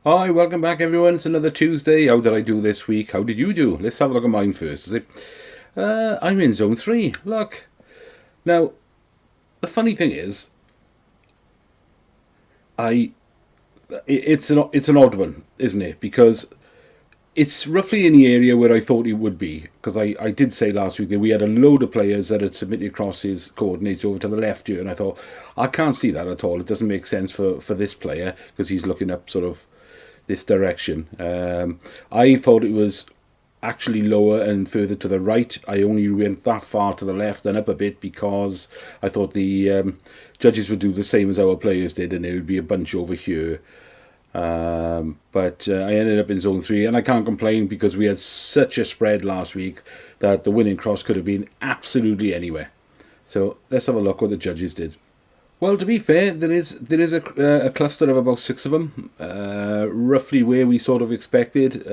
Hi, welcome back everyone. It's another Tuesday. How did I do this week? How did you do? Let's have a look at mine first. I'm in zone 3. Look. Now, the funny thing is, I it's an odd one, isn't it? Because it's roughly in the area where I thought it would be. Because I did say last week that we had a load of players that had submitted across his coordinates over to the left here, and I thought, I can't see that at all. It doesn't make sense for this player because he's looking up sort of this direction. I thought it was actually lower and further to the right. I only went that far to the left and up a bit because I thought the judges would do the same as our players did, and there would be a bunch over here. But I ended up in zone 3, and I can't complain because we had such a spread last week that the winning cross could have been absolutely anywhere. So let's have a look what the judges did. Well, to be fair, there is a cluster of about 6 of them, roughly where we sort of expected.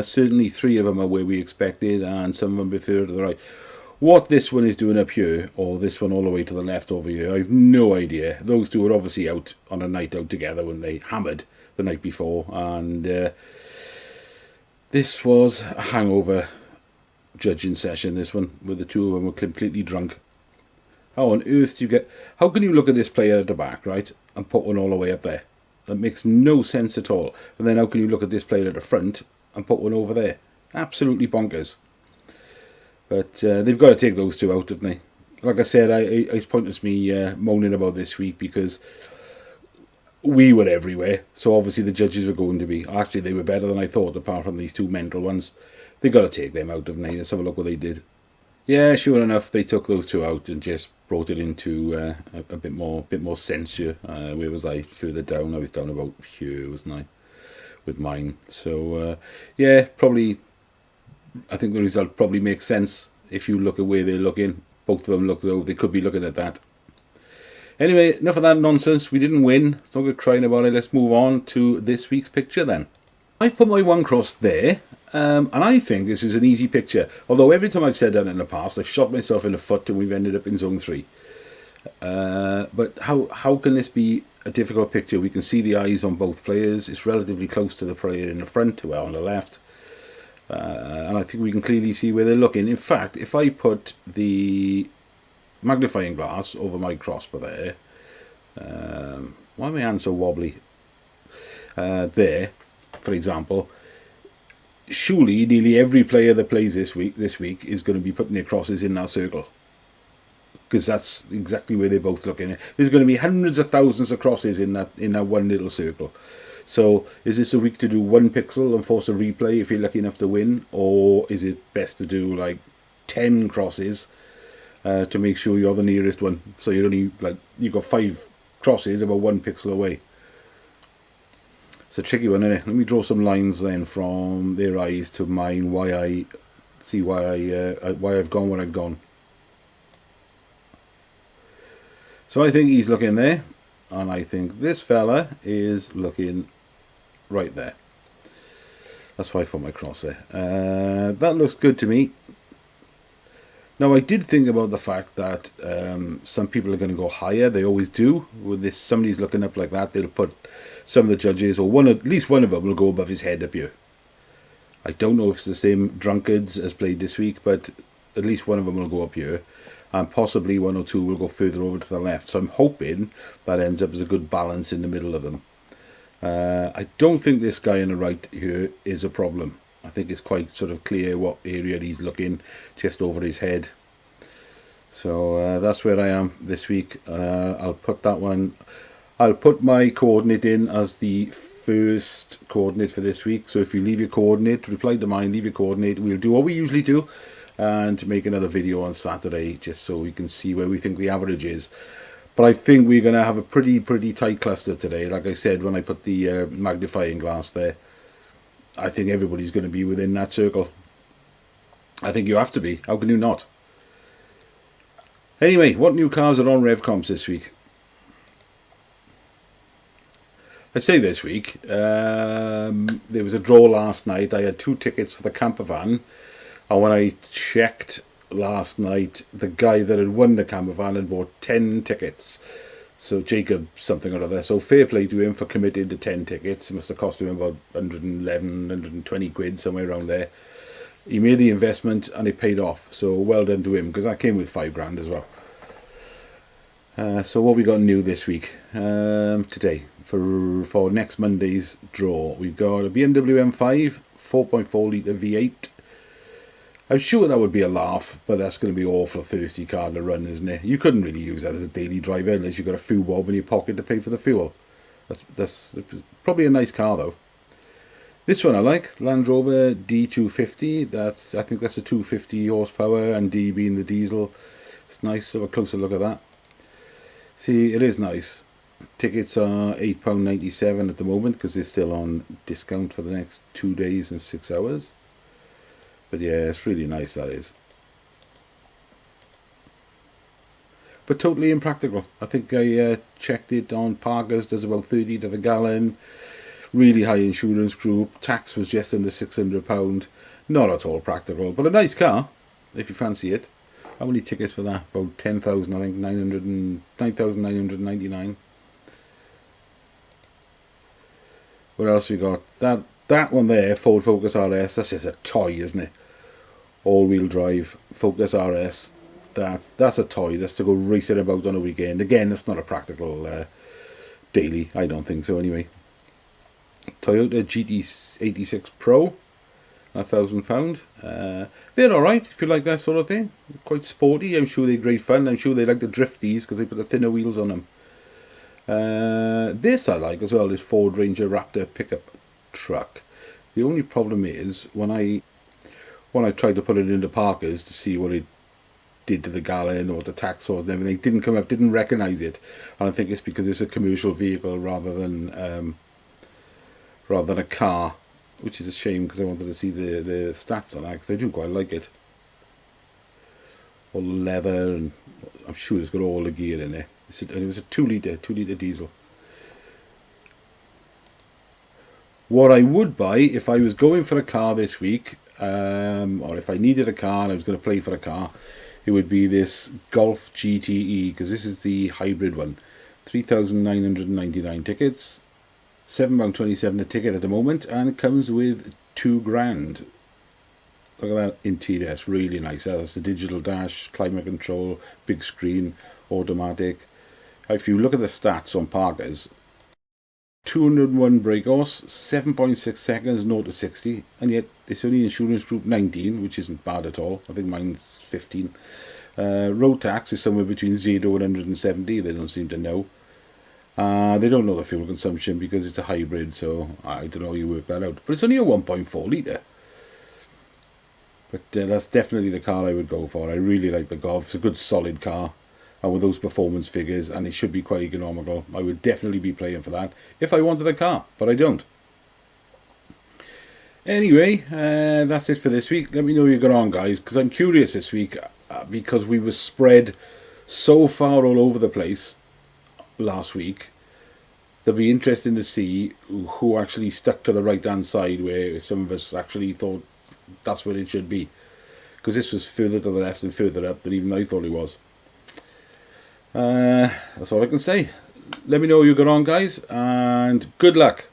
Certainly 3 of them are where we expected, and some of them a bit further to the right. What this one is doing up here, or this one all the way to the left over here, I have no idea. Those two were obviously out on a night out together when they hammered the night before, and this was a hangover judging session, this one, where the two of them were completely drunk. How on earth do you get... How can you look at this player at the back, right, and put one all the way up there? That makes no sense at all. And then how can you look at this player at the front and put one over there? Absolutely bonkers. But they've got to take those two out, haven't they? Like I said, it's pointless me moaning about this week because we were everywhere. So obviously the judges were going to be... Actually, they were better than I thought, apart from these two mental ones. They've got to take them out, haven't they? Let's have a look what they did. Yeah, sure enough, they took those two out and just brought it into a bit more sense here. Where was I? Further down. I was down about here, wasn't I? With mine. So yeah, probably. I think the result probably makes sense if you look at where they're looking. Both of them look though they could be looking at that. Anyway, enough of that nonsense. We didn't win. Don't get crying about it. Let's move on to this week's picture then. I've put my one cross there. And I think this is an easy picture. Although every time I've said that in the past, I've shot myself in the foot and we've ended up in zone 3. But how can this be a difficult picture? We can see the eyes on both players. It's relatively close to the player in the front, well, on the left. And I think we can clearly see where they're looking. In fact, if I put the magnifying glass over my crossbar there, why are my hands so wobbly? There, for example, surely nearly every player that plays this week is going to be putting their crosses in that circle, because that's exactly where they're both looking. There's going to be hundreds of thousands of crosses in that one little circle. So is this a week to do 1 pixel and force a replay if you're lucky enough to win, or is it best to do like 10 crosses to make sure you're the nearest one, so you're only you've got 5 crosses about 1 pixel away? It's a tricky one, isn't it? Let me draw some lines then from their eyes to mine. Why I've gone where I've gone. So I think he's looking there, and I think this fella is looking right there. That's why I've put my cross there. That looks good to me. Now I did think about the fact that some people are going to go higher. They always do. When somebody's looking up like that, they'll put some of the judges, or at least one of them will go above his head up here. I don't know if it's the same drunkards as played this week, but at least one of them will go up here, and possibly 1 or 2 will go further over to the left. So I'm hoping that ends up as a good balance in the middle of them. I don't think this guy on the right here is a problem. I think it's quite sort of clear what area he's looking, just over his head. So that's where I am this week. I'll put that one... I'll put my coordinate in as the first coordinate for this week. So if you leave your coordinate, reply to mine, leave your coordinate. We'll do what we usually do and make another video on Saturday just so we can see where we think the average is. But I think we're going to have a pretty tight cluster today. Like I said, when I put the magnifying glass there, I think everybody's going to be within that circle. I think you have to be. How can you not? Anyway, what new cars are on Revcomps this week? I say this week, there was a draw last night. I had 2 tickets for the camper van, and when I checked last night, the guy that had won the camper van had bought 10 tickets. So Jacob something or other. So fair play to him for committing to 10 tickets. It must have cost him about 111, 120 quid, somewhere around there. He made the investment and it paid off. So well done to him, because that came with £5 as well. So what we got new this week, today, for next Monday's draw, we've got a BMW M5, 4.4 litre V8. I'm sure that would be a laugh, but that's going to be awful thirsty car to run, isn't it? You couldn't really use that as a daily driver unless you've got a fuel bob in your pocket to pay for the fuel. That's probably a nice car though. This one I like, Land Rover D250. I think that's a 250 horsepower, and D being the diesel. It's nice. Have a closer look at that. See, it is nice. Tickets are £8.97 at the moment because they're still on discount for the next 2 days and 6 hours. But yeah, it's really nice, that is. But totally impractical. I think I checked it on Parker's, does about 30 to the gallon. Really high insurance group. Tax was just under £600. Not at all practical, but a nice car, if you fancy it. How many tickets for that? About 10,000, I think, 9,999. What else we got? That one there, Ford Focus RS, that's just a toy, isn't it? All-wheel drive, Focus RS. That's a toy. That's to go racing about on a weekend. Again, that's not a practical daily. I don't think so anyway. Toyota GT86 Pro, £1,000. They're alright if you like that sort of thing. Quite sporty. I'm sure they're great fun. I'm sure they like the drifties because they put the thinner wheels on them. This I like as well, this Ford Ranger Raptor pickup truck. The only problem is when I tried to put it into Parker's to see what it did to the gallon or the tax was and everything, didn't come up, didn't recognise it, and I think it's because it's a commercial vehicle rather than a car, which is a shame because I wanted to see the stats on that because I do quite like it. All the leather, and I'm sure it's got all the gear in there. It was a 2 litre diesel. What I would buy if I was going for a car this week, or if I needed a car and I was going to play for a car, it would be this Golf GTE, because this is the hybrid one. 3,999 tickets, £7.27 a ticket at the moment, and it comes with £2,000. Look at that interior, it's really nice. That's a digital dash, climate control, big screen, automatic. If you look at the stats on Parker's, 201 brake horse, 7.6 seconds, 0 to 60, and yet it's only insurance group 19, which isn't bad at all. I think mine's 15. Road tax is somewhere between 0 and 170, they don't seem to know. They don't know the fuel consumption because it's a hybrid, so I don't know how you work that out. But it's only a 1.4 litre. But that's definitely the car I would go for. I really like the Golf. It's a good solid car. And with those performance figures, and it should be quite economical, I would definitely be playing for that if I wanted a car, but I don't. Anyway, that's it for this week. Let me know how you got on, guys, because I'm curious this week, because we were spread so far all over the place last week. It'll be interesting to see who actually stuck to the right-hand side, where some of us actually thought that's where it should be, because this was further to the left and further up than even I thought it was. That's all I can say. Let me know how you got on, guys, and good luck.